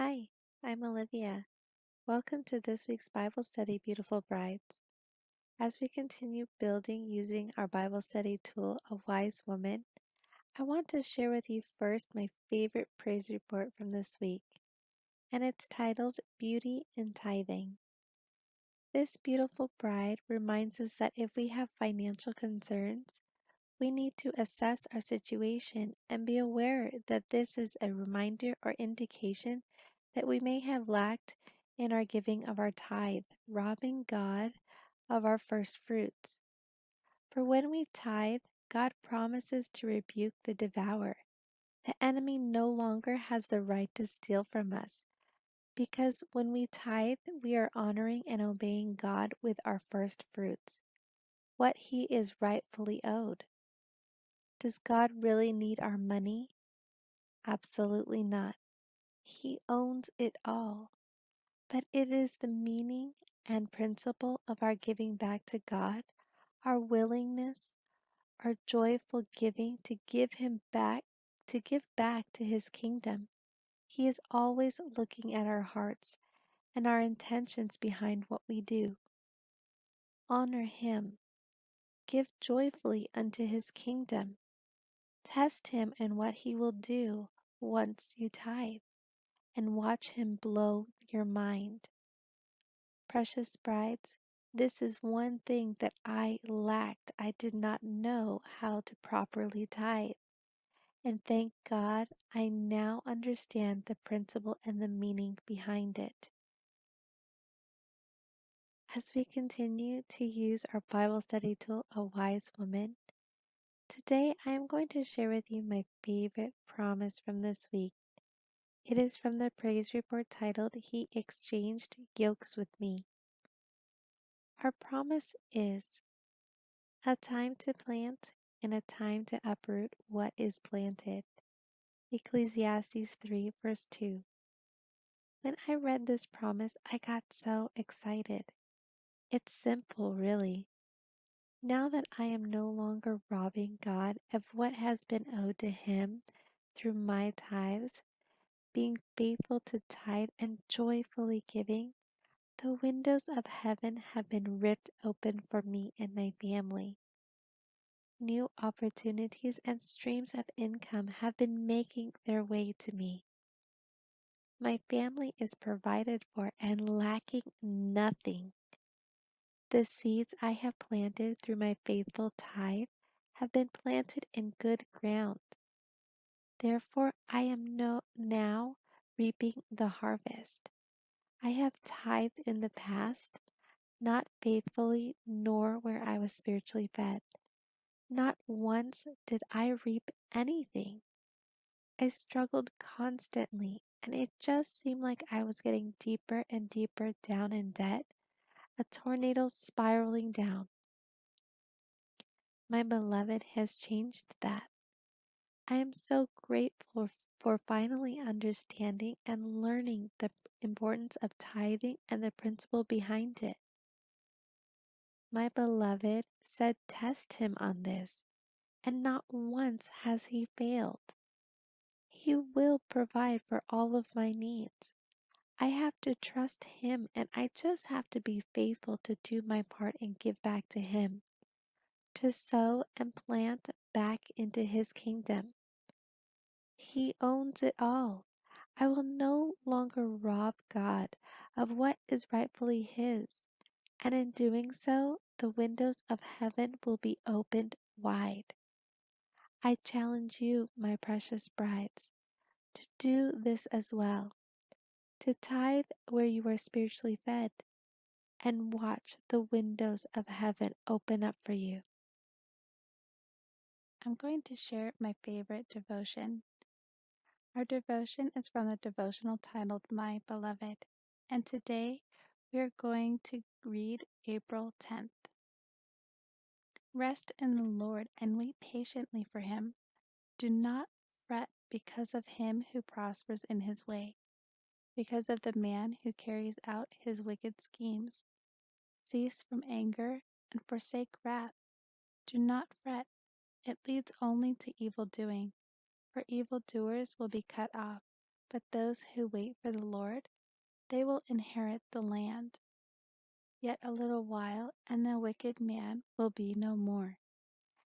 Hi, I'm Olivia. Welcome to this week's Bible study, Beautiful Brides. As we continue building using our Bible study tool, A Wise Woman, I want to share with you first my favorite praise report from this week, and it's titled Beauty in Tithing. This beautiful bride reminds us that if we have financial concerns, we need to assess our situation and be aware that this is a reminder or indication that we may have lacked in our giving of our tithe, robbing God of our first fruits. For when we tithe, God promises to rebuke the devourer. The enemy no longer has the right to steal from us, because when we tithe, we are honoring and obeying God with our first fruits, what he is rightfully owed. Does God really need our money? Absolutely not. He owns it all. But it is the meaning and principle of our giving back to God, our willingness, our joyful giving to give Him back, to give back to His kingdom. He is always looking at our hearts and our intentions behind what we do. Honor Him. Give joyfully unto His kingdom. Test Him in what He will do once you tithe, and watch Him blow your mind. Precious brides, this is one thing that I lacked. I did not know how to properly tithe. And thank God I now understand the principle and the meaning behind it. As we continue to use our Bible study tool, A Wise Woman, today I am going to share with you my favorite promise from this week. It is from the praise report titled, He Exchanged Yokes with Me. Our promise is a time to plant and a time to uproot what is planted. Ecclesiastes 3 verse 2. When I read this promise, I got so excited. It's simple, really. Now that I am no longer robbing God of what has been owed to Him through my tithes, being faithful to tithe and joyfully giving, the windows of heaven have been ripped open for me and my family. New opportunities and streams of income have been making their way to me. My family is provided for and lacking nothing. The seeds I have planted through my faithful tithe have been planted in good ground. Therefore, I am now reaping the harvest. I have tithed in the past, not faithfully nor where I was spiritually fed. Not once did I reap anything. I struggled constantly, and it just seemed like I was getting deeper and deeper down in debt, a tornado spiraling down. My beloved has changed that. I am so grateful for finally understanding and learning the importance of tithing and the principle behind it. My beloved said, test him on this, and not once has he failed. He will provide for all of my needs. I have to trust Him, and I just have to be faithful to do my part and give back to Him, to sow and plant back into His kingdom. He owns it all. I will no longer rob God of what is rightfully His, and in doing so, the windows of heaven will be opened wide. I challenge you, my precious brides, to do this as well, to tithe where you are spiritually fed, and watch the windows of heaven open up for you. I'm going to share my favorite devotion. Our devotion is from the devotional titled My Beloved, and today we are going to read April 10th. Rest in the Lord and wait patiently for Him. Do not fret because of him who prospers in his way, because of the man who carries out his wicked schemes. Cease from anger and forsake wrath. Do not fret, it leads only to evil doing, for evildoers will be cut off. But those who wait for the Lord, they will inherit the land. Yet a little while, and the wicked man will be no more.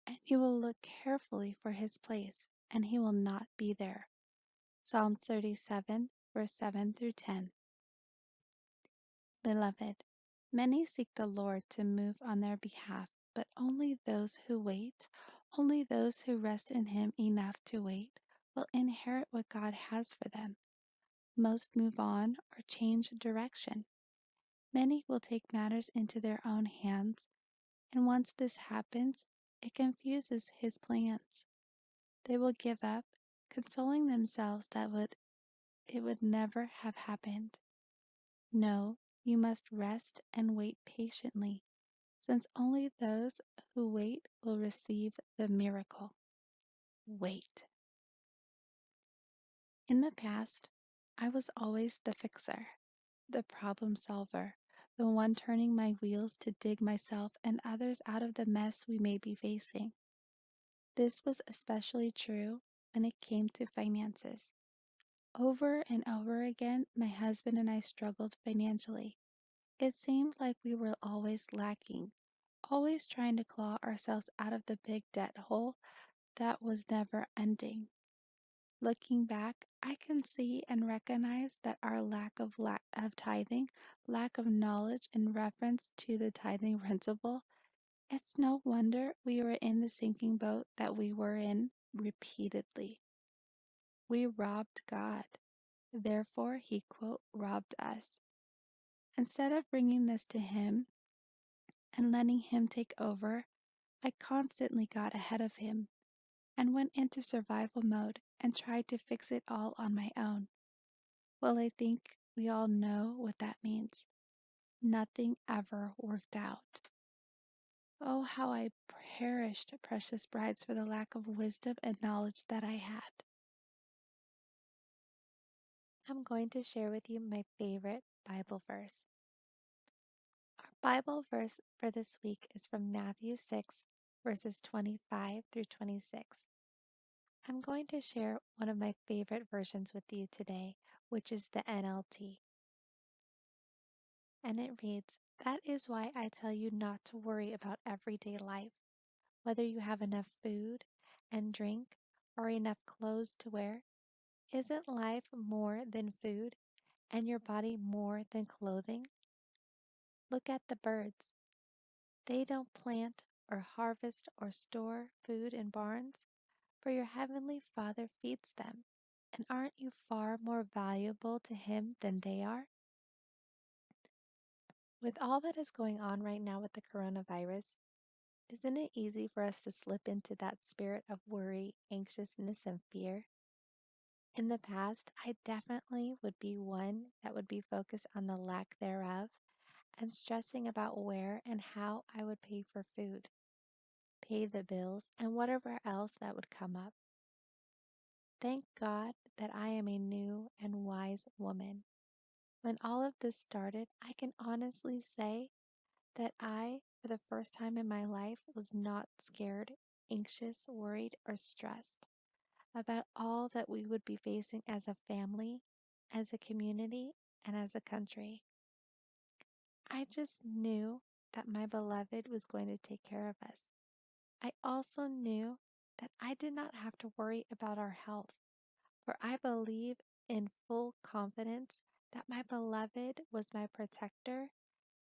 And you will look carefully for his place, and he will not be there. Psalm 37, verse 7 through 10. Beloved, many seek the Lord to move on their behalf, but only those who wait, only those who rest in Him enough to wait, will inherit what God has for them. Most move on or change direction. Many will take matters into their own hands, and once this happens, it confuses His plans. They will give up, consoling themselves that it would never have happened. No, you must rest and wait patiently, since only those who wait will receive the miracle. Wait. In the past, I was always the fixer, the problem solver, the one turning my wheels to dig myself and others out of the mess we may be facing. This was especially true when it came to finances. Over and over again, my husband and I struggled financially. It seemed like we were always lacking, always trying to claw ourselves out of the big debt hole that was never ending. Looking back, I can see and recognize that our lack of tithing, lack of knowledge in reference to the tithing principle, it's no wonder we were in the sinking boat that we were in repeatedly. We robbed God. Therefore, He, quote, robbed us. Instead of bringing this to Him and letting Him take over, I constantly got ahead of Him and went into survival mode and tried to fix it all on my own. Well, I think we all know what that means. Nothing ever worked out. Oh, how I perished, precious brides, for the lack of wisdom and knowledge that I had. I'm going to share with you my favorite Bible verse. Our Bible verse for this week is from Matthew 6, verses 25 through 26. I'm going to share one of my favorite versions with you today, which is the NLT. And it reads, "That is why I tell you not to worry about everyday life, whether you have enough food and drink or enough clothes to wear. Isn't life more than food and your body more than clothing? Look at the birds. They don't plant or harvest or store food in barns, for your heavenly Father feeds them. And aren't you far more valuable to Him than they are?" With all that is going on right now with the coronavirus, isn't it easy for us to slip into that spirit of worry, anxiousness, and fear? In the past, I definitely would be one that would be focused on the lack thereof and stressing about where and how I would pay for food, pay the bills, and whatever else that would come up. Thank God that I am a new and wise woman. When all of this started, I can honestly say that I, for the first time in my life, was not scared, anxious, worried, or stressed about all that we would be facing as a family, as a community, and as a country. I just knew that my beloved was going to take care of us. I also knew that I did not have to worry about our health, for I believe in full confidence that my beloved was my protector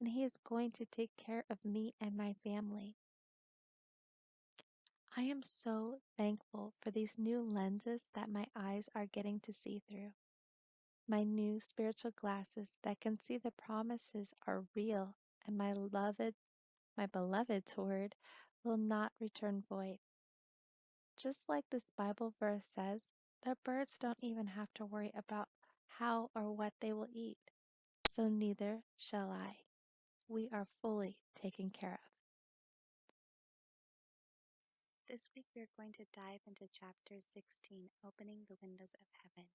and he is going to take care of me and my family. I am so thankful for these new lenses that my eyes are getting to see through. My new spiritual glasses that can see the promises are real and my beloved's word will not return void. Just like this Bible verse says, the birds don't even have to worry about how or what they will eat. So neither shall I. We are fully taken care of. This week we are going to dive into chapter 16, Opening the Windows of Heaven.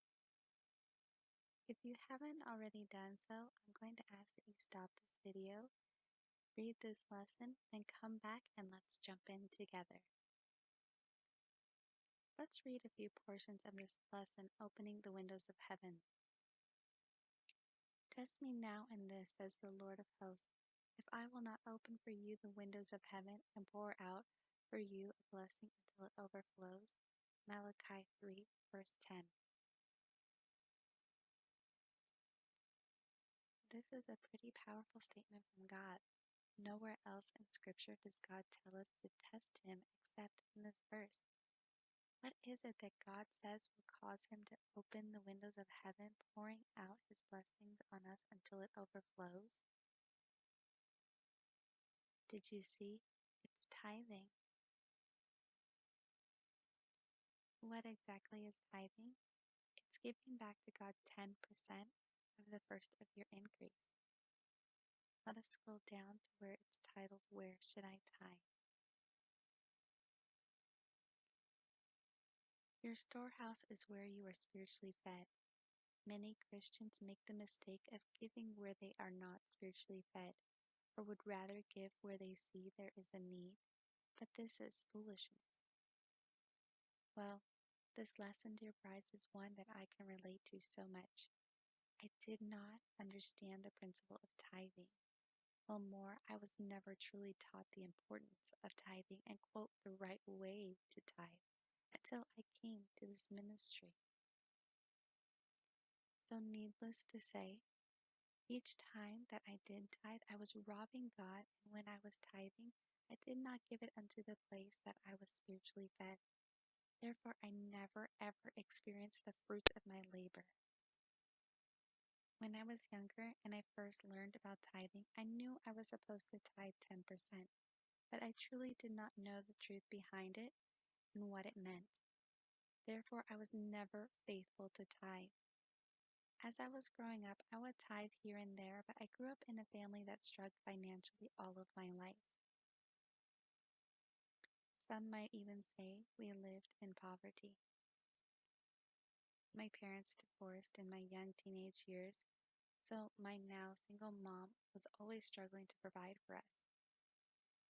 If you haven't already done so, I'm going to ask that you stop this video, read this lesson, then come back and let's jump in together. Let's read a few portions of this lesson, opening the windows of heaven. Test me now in this, says the Lord of hosts, if I will not open for you the windows of heaven and pour out for you a blessing until it overflows. Malachi 3, verse 10. This is a pretty powerful statement from God. Nowhere else in Scripture does God tell us to test Him except in this verse. What is it that God says will cause Him to open the windows of heaven, pouring out His blessings on us until it overflows? Did you see? It's tithing. What exactly is tithing? It's giving back to God 10% of the first of your increase. Let us scroll down to where it's titled, Where Should I Tithe? Your storehouse is where you are spiritually fed. Many Christians make the mistake of giving where they are not spiritually fed, or would rather give where they see there is a need. But this is foolishness. Well, this lesson, dear brides, is one that I can relate to so much. I did not understand the principle of tithing. Well, more, I was never truly taught the importance of tithing and, quote, the right way to tithe until I came to this ministry. So, needless to say, each time that I did tithe, I was robbing God, and when I was tithing, I did not give it unto the place that I was spiritually fed. Therefore, I never ever experienced the fruits of my labor. When I was younger and I first learned about tithing, I knew I was supposed to tithe 10%, but I truly did not know the truth behind it and what it meant. Therefore, I was never faithful to tithe. As I was growing up, I would tithe here and there, but I grew up in a family that struggled financially all of my life. Some might even say we lived in poverty. My parents divorced in my young teenage years, so my now single mom was always struggling to provide for us.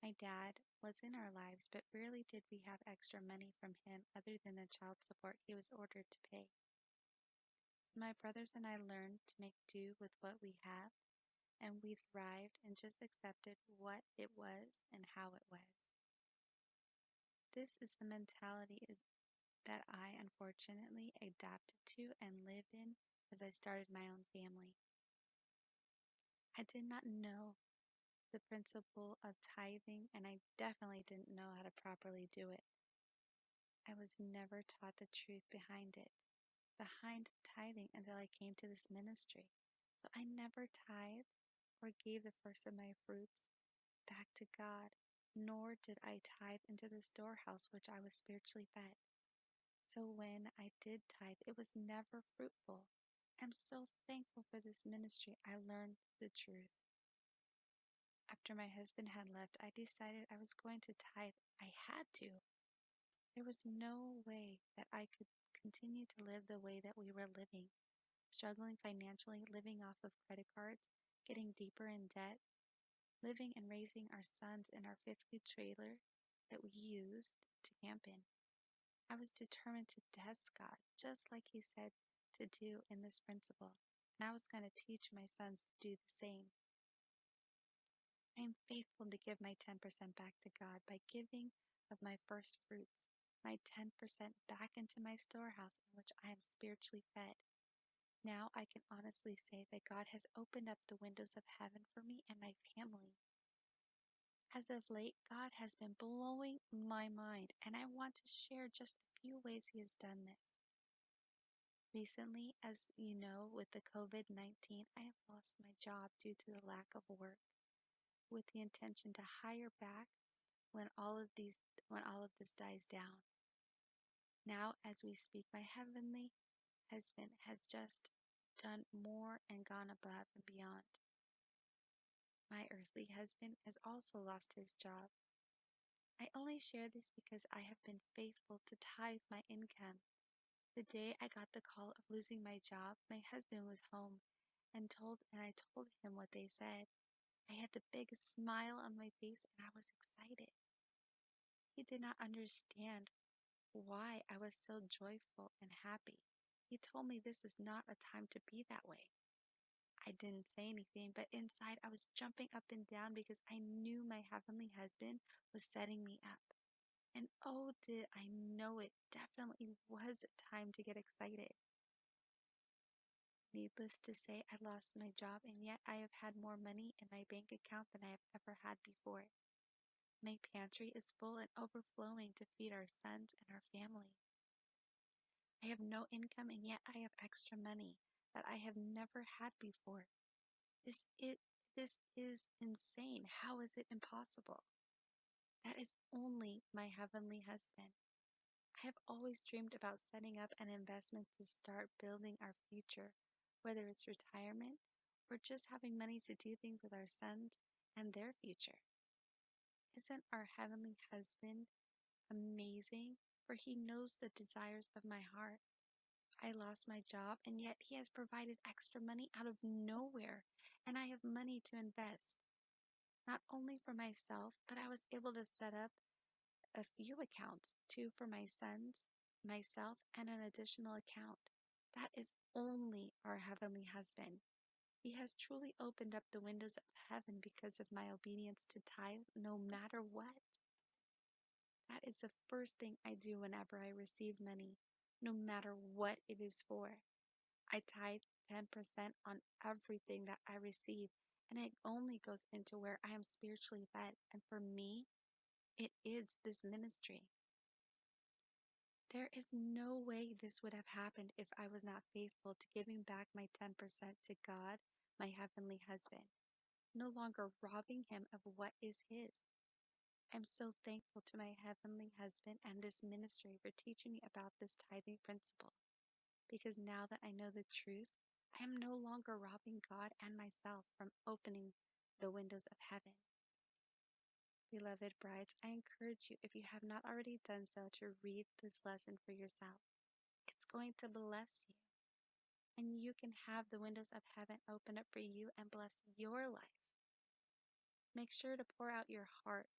My dad was in our lives, but rarely did we have extra money from him other than the child support he was ordered to pay. So my brothers and I learned to make do with what we have, and we thrived and just accepted what it was and how it was. This is the mentality that I unfortunately adapted to and lived in as I started my own family. I did not know the principle of tithing, and I definitely didn't know how to properly do it. I was never taught the truth behind it, behind tithing, until I came to this ministry. So I never tithed or gave the first of my fruits back to God, nor did I tithe into the storehouse which I was spiritually fed. So when I did tithe, it was never fruitful. I'm so thankful for this ministry. I learned the truth. After my husband had left, I decided I was going to tithe. I had to. There was no way that I could continue to live the way that we were living, struggling financially, living off of credit cards, getting deeper in debt, living and raising our sons in our fifth wheel trailer that we used to camp in. I was determined to test God, just like He said to do in this principle, and I was going to teach my sons to do the same. I am faithful to give my 10% back to God by giving of my first fruits, my 10% back into my storehouse in which I am spiritually fed. Now I can honestly say that God has opened up the windows of heaven for me and my family. As of late, God has been blowing my mind, and I want to share just a few ways He has done this. Recently, as you know, with the COVID-19, I have lost my job due to the lack of work, with the intention to hire back when all of this dies down. Now, as we speak, my heavenly husband has just done more and gone above and beyond. My earthly husband has also lost his job. I only share this because I have been faithful to tithe my income. The day I got the call of losing my job, my husband was home and I told him what they said. I had the biggest smile on my face and I was excited. He did not understand why I was so joyful and happy. He told me this is not a time to be that way. I didn't say anything, but inside I was jumping up and down because I knew my heavenly husband was setting me up. And oh, did I know it definitely was a time to get excited. Needless to say, I lost my job, and yet I have had more money in my bank account than I have ever had before. My pantry is full and overflowing to feed our sons and our family. I have no income, and yet I have extra money that I have never had before. This it this is insane. How is it impossible? That is only my heavenly husband. I have always dreamed about setting up an investment to start building our future, whether it's retirement or just having money to do things with our sons and their future. Isn't our heavenly husband amazing? For he knows the desires of my heart. I lost my job, and yet he has provided extra money out of nowhere, and I have money to invest, not only for myself, but I was able to set up a few accounts, two for my sons, myself, and an additional account. That is only our heavenly husband. He has truly opened up the windows of heaven because of my obedience to tithe, no matter what. That is the first thing I do whenever I receive money, no matter what it is for. I tithe 10% on everything that I receive, and it only goes into where I am spiritually fed. And for me, it is this ministry. There is no way this would have happened if I was not faithful to giving back my 10% to God, my heavenly husband, no longer robbing him of what is his. I'm so thankful to my heavenly husband and this ministry for teaching me about this tithing principle, because now that I know the truth, I am no longer robbing God and myself from opening the windows of heaven. Beloved brides, I encourage you, if you have not already done so, to read this lesson for yourself. It's going to bless you, and you can have the windows of heaven open up for you and bless your life. Make sure to pour out your heart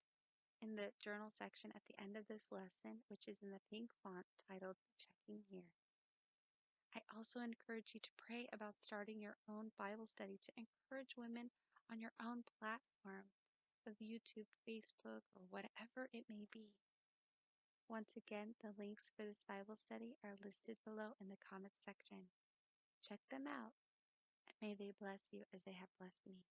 in the journal section at the end of this lesson, which is in the pink font titled Checking Here. I also encourage you to pray about starting your own Bible study to encourage women on your own platform of YouTube, Facebook, or whatever it may be. Once again, the links for this Bible study are listed below in the comments section. Check them out, and may they bless you as they have blessed me.